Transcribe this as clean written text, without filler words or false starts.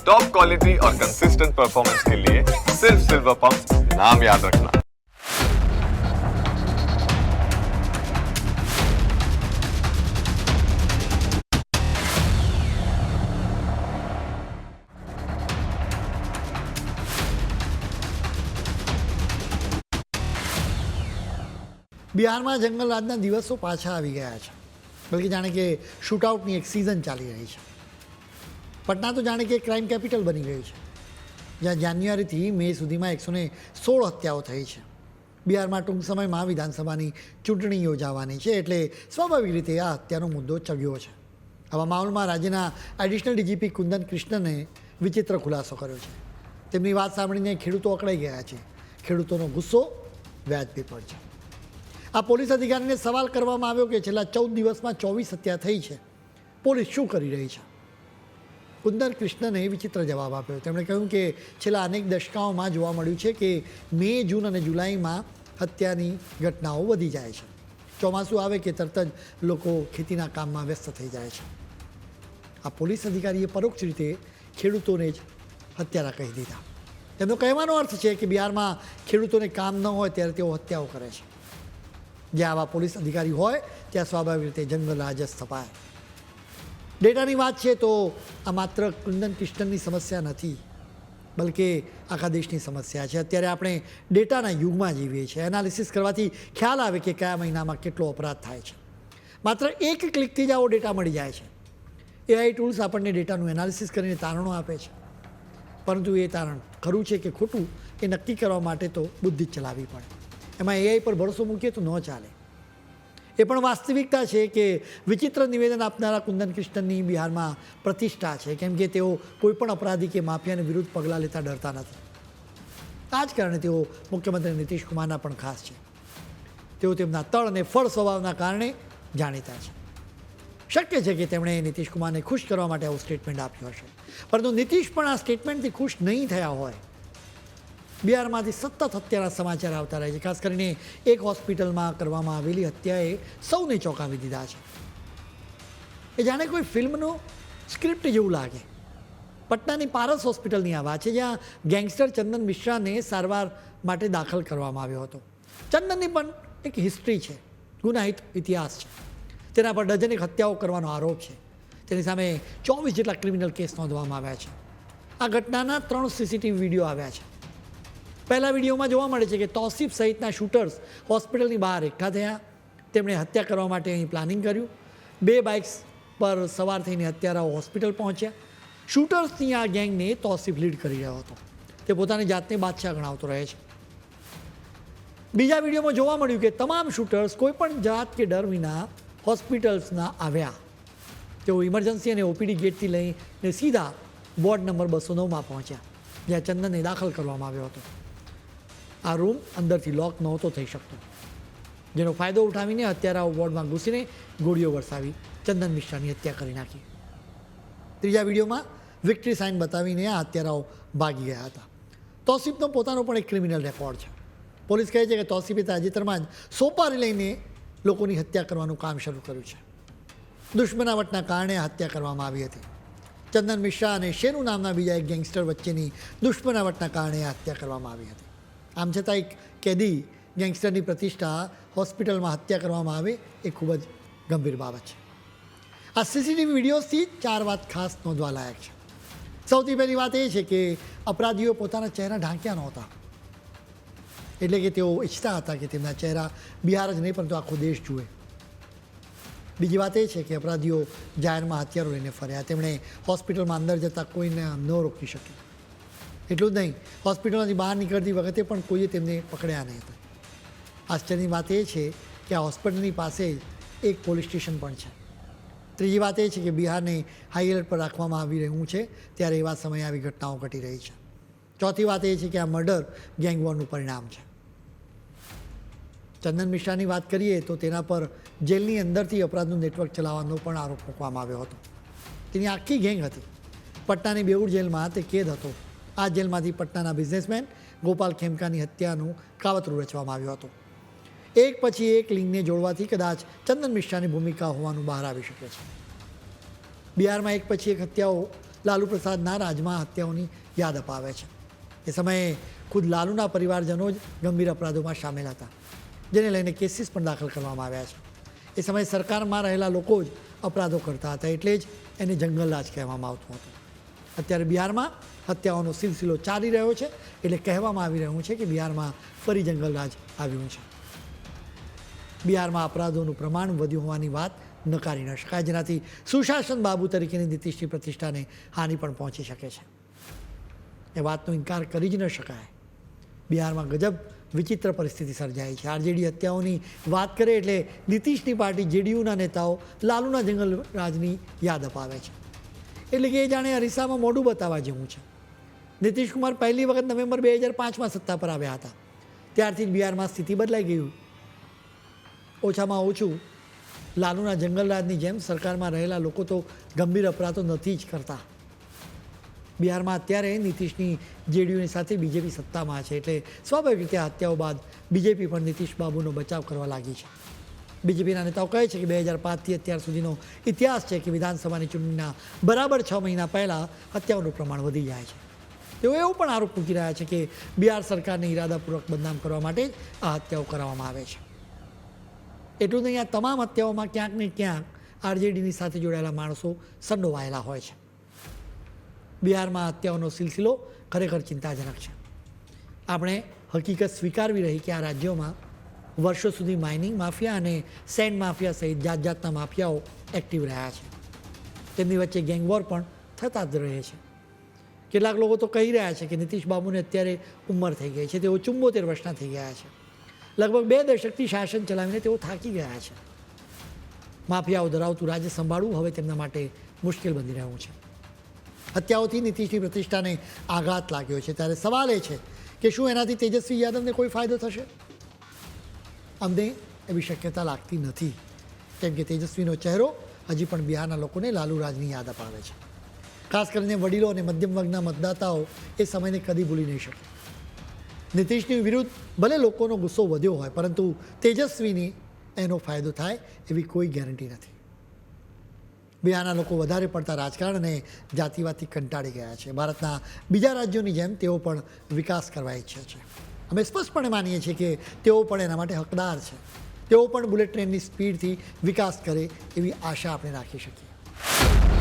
Top quality और consistent performance के लिए सिर्फ सिल्वर पंप नाम याद रखना। બિહારમાં જંગલરાજના દિવસો પાછા આવી ગયા છે, બલકે જાણે કે શૂટઆઉટની એક સિઝન ચાલી રહી છે. પટના તો જાણે કે ક્રાઇમ કેપિટલ બની ગયું છે, જ્યાં જાન્યુઆરીથી મે સુધીમાં 116 હત્યાઓ થઈ છે. બિહારમાં ટૂંક સમયમાં વિધાનસભાની ચૂંટણી યોજાવાની છે, એટલે સ્વાભાવિક રીતે આ હત્યાનો મુદ્દો ચગ્યો છે. આવા માહોલમાં રાજ્યના એડિશનલ ડીજીપી કુંદન કૃષ્ણને વિચિત્ર ખુલાસો કર્યો છે. તેમની વાત સાંભળીને ખેડૂતો અકળાઈ ગયા છે. ખેડૂતોનો ગુસ્સો વ્યાજબી પર છે. આ પોલીસ અધિકારીને સવાલ કરવામાં આવ્યો કે છેલ્લા 14 દિવસમાં 24 હત્યા થઈ છે, પોલીસ શું કરી રહી છે? કુંદન કૃષ્ણને વિચિત્ર જવાબ આપ્યો. તેમણે કહ્યું કે છેલ્લા અનેક દશકાઓમાં જોવા મળ્યું છે કે મે, જૂન અને જુલાઈમાં હત્યાની ઘટનાઓ વધી જાય છે. ચોમાસું આવે કે તરત જ લોકો ખેતીના કામમાં વ્યસ્ત થઈ જાય છે. આ પોલીસ અધિકારીએ પરોક્ષ રીતે ખેડૂતોને જ હત્યારા કહી દીધા. તેમનો કહેવાનો અર્થ છે કે બિહારમાં ખેડૂતોને કામ ન હોય ત્યારે તેઓ હત્યાઓ કરે છે. જ્યાં આવા પોલીસ અધિકારી હોય ત્યાં સ્વાભાવિક રીતે જંગલરાજ જ સ્થપાય. ડેટાની વાત છે તો આ માત્ર કુંદન કૃષ્ણની સમસ્યા નથી, બલકે આખા દેશની સમસ્યા છે. અત્યારે આપણે ડેટાના યુગમાં જીવીએ છીએ. એનાલિસિસ કરવાથી ખ્યાલ આવે કે કયા મહિનામાં કેટલો અપરાધ થાય છે. માત્ર એક ક્લિકથી જ આવો ડેટા મળી જાય છે. એઆઈ ટૂલ્સ આપણને ડેટાનું એનાલિસિસ કરીને તારણો આપે છે, પરંતુ એ તારણ ખરું છે કે ખોટું એ નક્કી કરવા માટે તો બુદ્ધિ જ ચલાવવી પડે. એમાં એઆઈ પર ભરોસો મૂકીએ તો ન ચાલે. એ પણ વાસ્તવિકતા છે કે વિચિત્ર નિવેદન આપનારા કુંદન કૃષ્ણની બિહારમાં પ્રતિષ્ઠા છે, કેમ કે તેઓ કોઈપણ અપરાધી કે માફિયાની વિરુદ્ધ પગલાં લેતા ડરતા નથી. આ જ કારણે તેઓ મુખ્યમંત્રી નીતિશ કુમારના પણ ખાસ છે. તેઓ તેમના તળ અને ફળ સ્વભાવના કારણે જાણીતા છે. શક્ય છે કે તેમણે નીતિશ કુમારને ખુશ કરવા માટે આવું સ્ટેટમેન્ટ આપ્યું હશે, પરંતુ નીતિશ પણ આ સ્ટેટમેન્ટથી ખુશ નહીં થયા હોય. બિહારમાંથી સતત હત્યાના સમાચાર આવતા રહે છે. ખાસ કરીને એક હોસ્પિટલમાં કરવામાં આવેલી હત્યાએ સૌને ચોંકાવી દીધા છે. એ જાણે કોઈ ફિલ્મનું સ્ક્રિપ્ટ જેવું લાગે. પટનાની પારસ હોસ્પિટલની આ વાત છે, જ્યાં ગેંગસ્ટર ચંદન મિશ્રાને સારવાર માટે દાખલ કરવામાં આવ્યો હતો. ચંદનની પણ એક હિસ્ટ્રી છે, ગુનાહિત ઇતિહાસ છે. તેના પર ડઝનેક હત્યાઓ કરવાનો આરોપ છે. તેની સામે 24 જેટલા ક્રિમિનલ કેસ નોંધવામાં આવ્યા છે. આ ઘટનાના 3 સીસીટીવી વિડીયો આવ્યા છે. પહેલા વિડીયોમાં જોવા મળે છે કે તૌસીફ સહિતના શૂટર્સ હોસ્પિટલની બહાર એકઠા થયા. તેમણે હત્યા કરવા માટે અહીં પ્લાનિંગ કર્યું. 2 બાઇક્સ પર સવાર થઈને હત્યારાઓ હોસ્પિટલ પહોંચ્યા. શૂટર્સની આ ગેંગને તૌસીફ લીડ કરી રહ્યો હતો. તે પોતાની જાતને બાદશાહ ગણાવતો રહે છે. બીજા વિડીયોમાં જોવા મળ્યું કે તમામ શૂટર્સ કોઈપણ જાત કે ડર વિના હોસ્પિટલ્સના આવ્યા. તેઓ ઇમરજન્સી અને ઓપીડી ગેટથી લઈને સીધા વોર્ડ નંબર 209માં પહોંચ્યા, જ્યાં ચંદનને દાખલ કરવામાં આવ્યો હતો. આ રૂમ અંદરથી લોક નહોતો થઈ શકતો, જેનો ફાયદો ઉઠાવીને હત્યારાઓ વોર્ડમાં ઘૂસીને ગોળીઓ વરસાવી ચંદન મિશ્રાની હત્યા કરી નાખી. ત્રીજા વિડીયોમાં વિક્ટરી સાઇન બતાવીને આ હત્યારાઓ ભાગી ગયા હતા. તૌસીફનો પોતાનો પણ એક ક્રિમિનલ રેકોર્ડ છે. પોલીસ કહે છે કે તૌસીફે તાજેતરમાં જ સોપારી લઈને લોકોની હત્યા કરવાનું કામ શરૂ કર્યું છે. દુશ્મનાવટના કારણે હત્યા કરવામાં આવી હતી. ચંદન મિશ્રા અને શેરુ નામના બીજા એક ગેંગસ્ટર વચ્ચેની દુશ્મનાવટના કારણે હત્યા કરવામાં આવી હતી. આમ છતાં એક કેદી ગેંગસ્ટરની પ્રતિષ્ઠા હોસ્પિટલમાં હત્યા કરવામાં આવે એ ખૂબ જ ગંભીર બાબત છે. આ સીસીટીવી વિડીયોઝથી 4 વાત ખાસ નોંધવા લાયક છે. સૌથી પહેલી વાત એ છે કે અપરાધીઓ પોતાના ચહેરા ઢાંક્યા નહોતા. એટલે કે તેઓ ઈચ્છતા હતા કે તેમના ચહેરા બિહાર જ નહીં પરંતુ આખો દેશ જુએ. બીજી વાત એ છે કે અપરાધીઓ જાહેરમાં હથિયારો લઈને ફર્યા. તેમણે હોસ્પિટલમાં અંદર જતાં કોઈને ન રોકી શક્યું. એટલું જ નહીં, હોસ્પિટલમાંથી બહાર નીકળતી વખતે પણ કોઈએ તેમને પકડ્યા નહીં હતા. આશ્ચર્યની વાત એ છે કે આ હોસ્પિટલની પાસે એક પોલીસ સ્ટેશન પણ છે. ત્રીજી વાત એ છે કે બિહારને હાઈ એલર્ટ પર રાખવામાં આવી રહ્યું છે, ત્યારે એવા સમયે આવી ઘટનાઓ ઘટી રહી છે. ચોથી વાત એ છે કે આ મર્ડર ગેંગ વોરનું પરિણામ છે. ચંદન મિશ્રાની વાત કરીએ તો તેના પર જેલની અંદરથી અપરાધનું નેટવર્ક ચલાવવાનો પણ આરોપ મૂકવામાં આવ્યો હતો. તેની આખી ગેંગ હતી. પટનાની બેઉર જેલમાં તે કેદ હતો. આ જેલમાંથી પટનાના બિઝનેસમેન ગોપાલ ખેમકાની હત્યાનું કાવતરું રચવામાં આવ્યું હતું. એક પછી એક લિંકને જોડવાથી કદાચ ચંદન મિશ્રાની ભૂમિકા હોવાનું બહાર આવી શકે છે. બિહારમાં એક પછી એક હત્યાઓ લાલુ પ્રસાદના રાજમાં હત્યાઓની યાદ અપાવે છે. એ સમયે ખુદ લાલુના પરિવારજનો જ ગંભીર અપરાધોમાં સામેલ હતા, જેને લઈને કેસીસ પણ દાખલ કરવામાં આવ્યા છે. એ સમયે સરકારમાં રહેલા લોકો જ અપરાધો કરતા હતા, એટલે જ એને જંગલરાજ કહેવામાં આવતું હતું. અત્યારે બિહારમાં હત્યાઓનો સિલસિલો ચાલી રહ્યો છે, એટલે કહેવામાં આવી રહ્યું છે કે બિહારમાં ફરી જંગલરાજ આવ્યું છે. બિહારમાં અપરાધોનું પ્રમાણ વધ્યું હોવાની વાત નકારી ન શકાય, જેનાથી સુશાસન બાબુ તરીકેની નીતિશની પ્રતિષ્ઠાને હાનિ પણ પહોંચી શકે છે. એ વાતનો ઇનકાર કરી જ ન શકાય. બિહારમાં ગજબ વિચિત્ર પરિસ્થિતિ સર્જાઈ છે. આરજેડી હત્યાઓની વાત કરે એટલે નીતિશની પાર્ટી જેડીયુના નેતાઓ લાલુના જંગલરાજની યાદ અપાવે છે. એટલે કે એ જાણે અરીસામાં મોઢું બતાવવા જેવું છે. નીતિશ કુમાર પહેલી વખત નવેમ્બર 2005માં સત્તા પર આવ્યા હતા. ત્યારથી જ બિહારમાં સ્થિતિ બદલાઈ ગયું. ઓછામાં ઓછું લાલુના જંગલરાજની જેમ સરકારમાં રહેલા લોકો તો ગંભીર અપરાધો નથી જ કરતા. બિહારમાં અત્યારે નીતિશની જેડીયુની સાથે બીજેપી સત્તામાં છે, એટલે સ્વાભાવિક રીતે હત્યાઓ બાદ બીજેપી પણ નીતિશ બાબુનો બચાવ કરવા લાગી છે. બીજેપીના નેતાઓ કહે છે કે 2005થી અત્યાર સુધીનો ઇતિહાસ છે કે વિધાનસભાની ચૂંટણીના બરાબર 6 મહિના પહેલાં હત્યાઓનું પ્રમાણ વધી જાય છે. તેઓ એવું પણ આરોપ મૂકી રહ્યા છે કે બિહાર સરકારને ઇરાદાપૂર્વક બદનામ કરવા માટે જ આ હત્યાઓ કરવામાં આવે છે. એટલું નહીં, આ તમામ હત્યાઓમાં ક્યાંક ને ક્યાંક આરજેડીની સાથે જોડાયેલા માણસો સંડોવાયેલા હોય છે. બિહારમાં હત્યાઓનો સિલસિલો ખરેખર ચિંતાજનક છે. આપણે હકીકત સ્વીકારવી રહી કે આ રાજ્યોમાં વર્ષો સુધી માઇનિંગ માફિયા અને સેન્ડ માફિયા સહિત જાત જાતના માફિયાઓ એક્ટિવ રહ્યા છે. તેમની વચ્ચે ગેંગવોર પણ થતા જ રહે છે. કેટલાક લોકો તો કહી રહ્યા છે કે નીતિશ બાબુને અત્યારે ઉંમર થઈ ગઈ છે, તેઓ 74 વર્ષના થઈ ગયા છે. લગભગ 2 દશકથી શાસન ચલાવીને તેઓ થાકી ગયા છે. માફિયાઓ ધરાવતું રાજ્ય સંભાળવું હવે તેમના માટે મુશ્કેલ બની રહ્યું છે. હત્યાઓથી નીતિશની પ્રતિષ્ઠાને આઘાત લાગ્યો છે, ત્યારે સવાલ એ છે કે શું એનાથી તેજસ્વી યાદવને કોઈ ફાયદો થશે? અમને એવી શક્યતા લાગતી નથી, કેમ કે તેજસ્વીનો ચહેરો હજી પણ બિહારના લોકોને લાલુ રાજની યાદ અપાવે છે. ખાસ કરીને વડીલો અને મધ્યમ વર્ગના મતદાતાઓ એ સમયને કદી ભૂલી નહીં શકે. નીતિશની વિરુદ્ધ ભલે લોકોનો ગુસ્સો વધ્યો હોય, પરંતુ તેજસ્વીની એનો ફાયદો થાય એવી કોઈ ગેરંટી નથી. બિહારના લોકો વધારે પડતા રાજકારણ અને જાતિવાદથી કંટાળી ગયા છે. ભારતના બીજા રાજ્યોની જેમ તેઓ પણ વિકાસ કરવા ઈચ્છે છે. અમે સ્પષ્ટપણે માનીએ છીએ કે તેઓ પણ એના માટે હકદાર છે. તેઓ પણ બુલેટ ટ્રેનની સ્પીડથી વિકાસ કરે એવી આશા આપણે રાખી શકીએ.